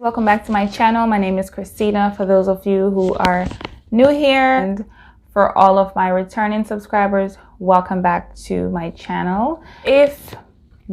Welcome back to my channel. My name is Christina. For those of you who are new here, and for all of my returning subscribers, welcome back to my channel. If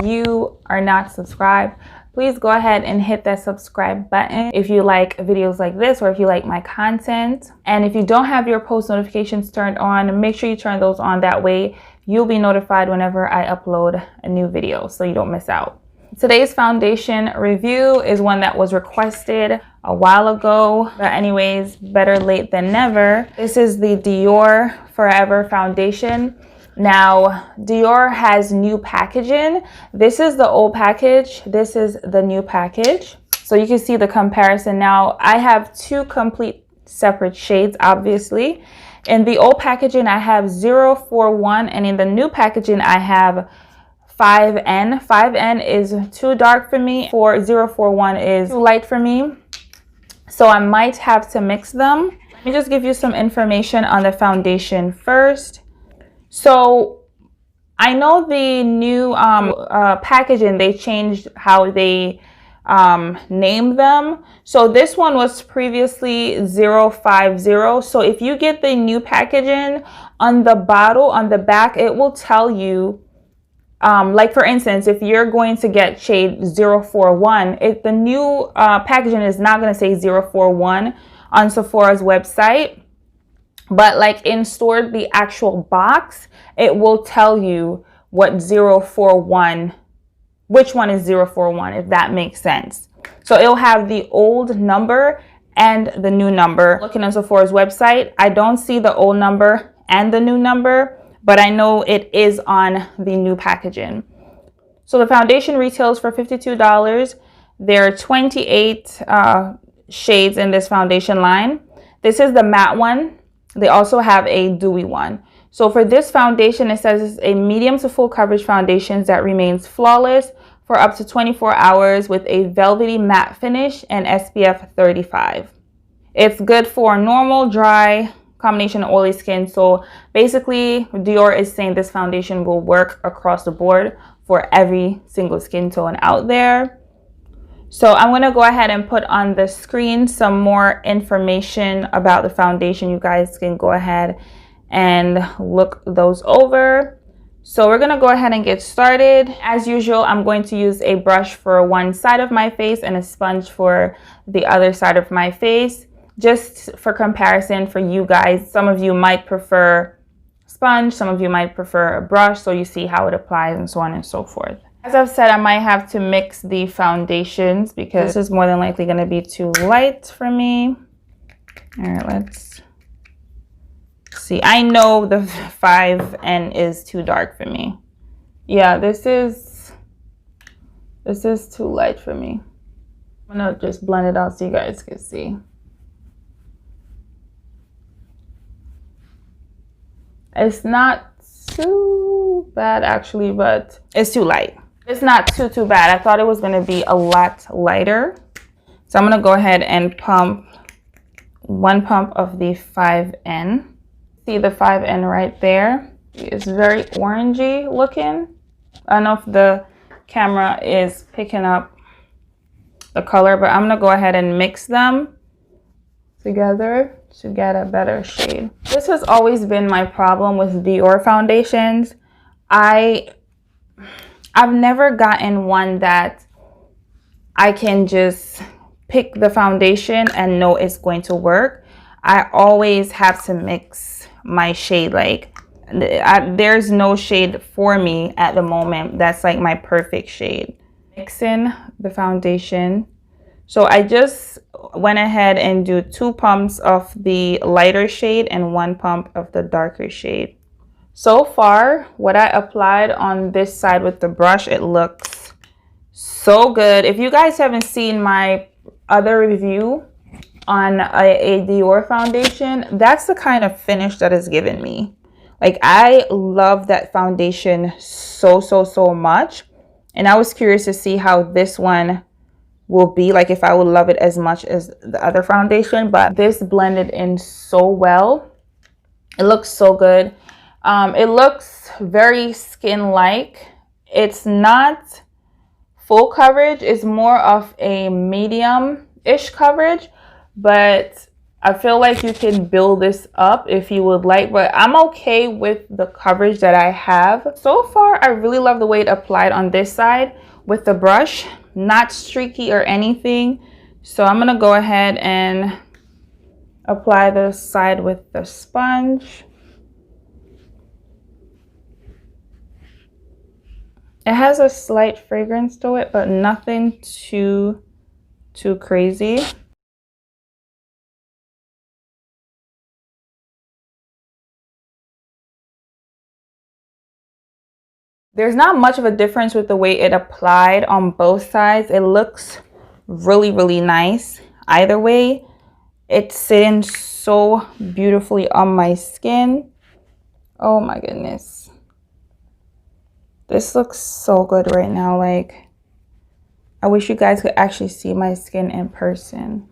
you are not subscribed, please go ahead and hit that subscribe button if you like videos like this or if you like my content. And if you don't have your post notifications turned on, make sure you turn those on. That way you'll be notified whenever I upload a new video so you don't miss out. Today's foundation review is one that was requested a while ago, but anyways, better late than never. This is the Dior Forever Foundation. Now, Dior has new packaging. This is the old package. This is the new package. So you can see the comparison. Now, I have two complete separate shades, obviously. In the old packaging, I have 041, and in the new packaging, I have 5N. 5N is too dark for me. 041 is too light for me. So I might have to mix them. Let me just give you some information on the foundation first. So I know the new packaging, they changed how they name them. So this one was previously 050. So if you get the new packaging, on the bottle, on the back, it will tell you, like for instance, if you're going to get shade 041, if the new packaging is not going to say 041 on Sephora's website, but like in store, the actual box, it will tell you what 041, which one is 041, if that makes sense. So it'll have the old number and the new number. Looking at Sephora's website, I don't see the old number and the new number, but I know it is on the new packaging. So the foundation retails for $52. There are 28 shades in this foundation line. This is the matte one. They also have a dewy one. So for this foundation, it says it's a medium to full coverage foundation that remains flawless for up to 24 hours with a velvety matte finish and SPF 35. It's good for normal, dry, combination oily skin. So basically Dior is saying this foundation will work across the board for every single skin tone out there. So I'm going to go ahead and put on the screen some more information about the foundation. You guys can go ahead and look those over. So we're going to go ahead and get started. As usual, I'm going to use a brush for one side of my face and a sponge for the other side of my face. Just for comparison for you guys, some of you might prefer sponge, some of you might prefer a brush, so you see how it applies and so on and so forth. As I've said, I might have to mix the foundations because this is more than likely going to be too light for me. All right, let's see. I know the 5N is too dark for me. Yeah, this is too light for me. I'm going to just blend it out so you guys can see. It's not too bad actually, but it's too light. It's not too bad. I thought it was going to be a lot lighter. So I'm going to go ahead and pump one pump of the 5N. See the 5N right there? It's very orangey looking. I don't know if the camera is picking up the color, but I'm going to go ahead and mix them together to get a better shade. This has always been my problem with Dior foundations. I've never gotten one that I can just pick the foundation and know it's going to work. I always have to mix my shade. Like there's no shade for me at the moment that's like my perfect shade. Mixing the foundation. So I just went ahead and do 2 pumps of the lighter shade and 1 pump of the darker shade. So far, what I applied on this side with the brush, it looks so good. If you guys haven't seen my other review on a Dior foundation, that's the kind of finish that is given me. Like I love that foundation so much. And I was curious to see how this one will be, like if I would love it as much as the other foundation, but this blended in so well. It looks so good. It looks very skin-like. It's not full coverage, it's more of a medium ish coverage, but I feel like you can build this up if you would like, but I'm okay with the coverage that I have. So far, I really love the way it applied on this side with the brush, not streaky or anything. So I'm gonna go ahead and apply this side with the sponge. It has a slight fragrance to it, but nothing too crazy. There's not much of a difference with the way it applied on both sides. It looks really, really nice. Either way, it's sitting so beautifully on my skin. Oh my goodness. This looks so good right now. Like, I wish you guys could actually see my skin in person.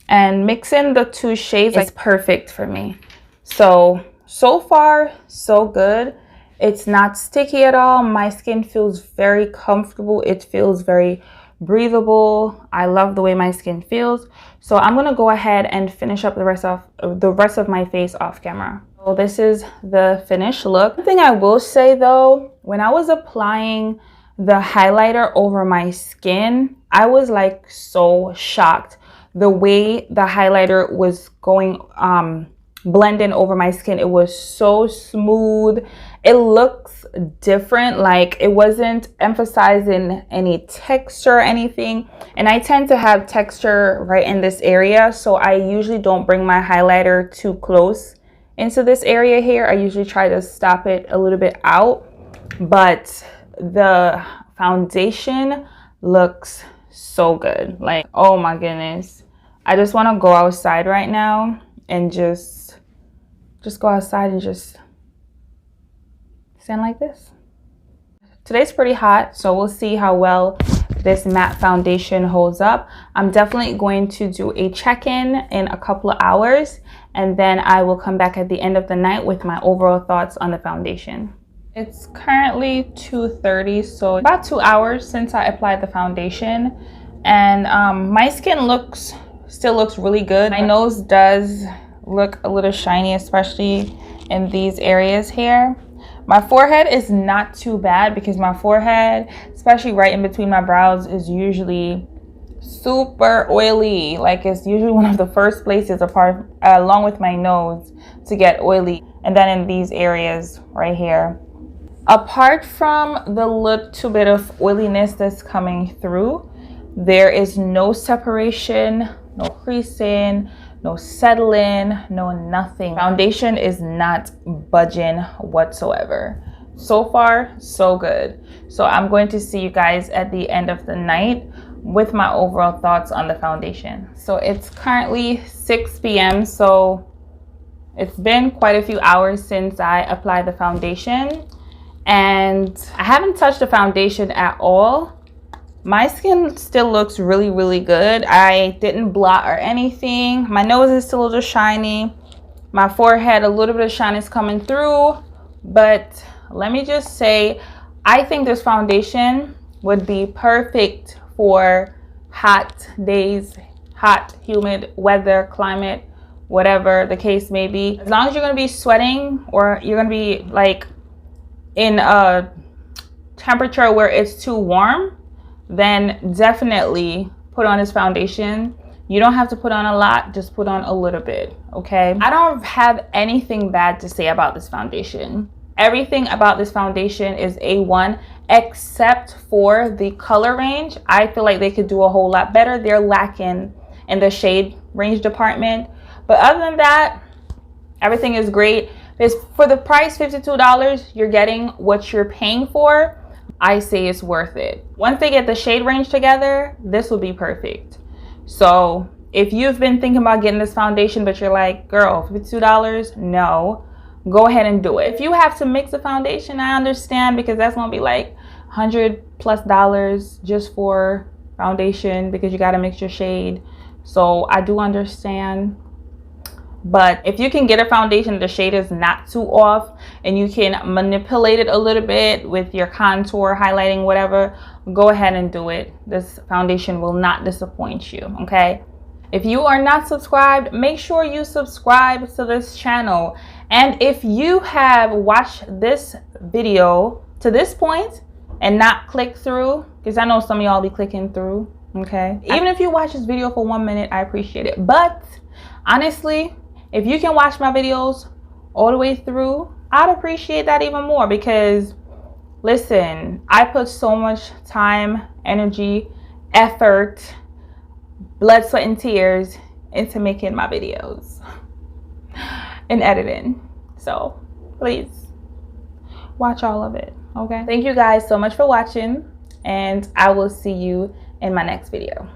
And mixing the two shades is perfect for me. So far, so good. It's not sticky at all. My skin feels very comfortable. It feels very breathable. I love the way my skin feels. So I'm gonna go ahead and finish up the rest of my face off camera. So this is the finished look. One thing I will say though, when I was applying the highlighter over my skin, I was like so shocked the way the highlighter was going blending over my skin. It was so smooth. It looks different, like it wasn't emphasizing any texture or anything, and I tend to have texture right in this area, so I usually don't bring my highlighter too close into this area here. I usually try to stop it a little bit out, but the foundation looks so good. Like, oh my goodness, I just want to go outside right now and just go outside and just stand like this. Today's pretty hot, so we'll see how well this matte foundation holds up. I'm definitely going to do a check-in in a couple of hours, and then I will come back at the end of the night with my overall thoughts on the foundation. It's currently 2:30, so about 2 hours since I applied the foundation, and my skin still looks really good. My nose does look a little shiny, especially in these areas here. My forehead is not too bad because my forehead, especially right in between my brows, is usually super oily. Like, it's usually one of the first places along with my nose to get oily, and then in these areas right here. Apart from the little bit of oiliness that's coming through, there is no separation, no creasing, no settling, no nothing. Foundation is not budging whatsoever. So far, so good. So I'm going to see you guys at the end of the night with my overall thoughts on the foundation. So it's currently 6 p.m. So it's been quite a few hours since I applied the foundation, and I haven't touched the foundation at all. My skin still looks really, really good. I didn't blot or anything. My nose is still a little shiny. My forehead, a little bit of shyness coming through. But let me just say, I think this foundation would be perfect for hot days, hot, humid weather, climate, whatever the case may be. As long as you're going to be sweating, or you're going to be like in a temperature where it's too warm, then definitely put on this foundation. You don't have to put on a lot, just put on a little bit, okay? I don't have anything bad to say about this foundation. Everything about this foundation is A1, except for the color range. I feel like they could do a whole lot better. They're lacking in the shade range department. But other than that, everything is great. For the price, $52, you're getting what you're paying for. I say it's worth it. Once they get the shade range together, this will be perfect. So if you've been thinking about getting this foundation, but you're like, girl, $52, no, go ahead and do it. If you have to mix a foundation, I understand, because that's gonna be like $100+ just for foundation, because you gotta mix your shade. So I do understand. But if you can get a foundation, the shade is not too off, and you can manipulate it a little bit with your contour, highlighting, whatever, go ahead and do it. This foundation will not disappoint you, okay? If you are not subscribed, make sure you subscribe to this channel. And if you have watched this video to this point and not click through, because I know some of y'all be clicking through, okay? Even if you watch this video for 1 minute, I appreciate it. But honestly, if you can watch my videos all the way through, I'd appreciate that even more, because listen, I put so much time, energy, effort, blood, sweat, and tears into making my videos and editing. So please watch all of it, okay? Thank you guys so much for watching, and I will see you in my next video.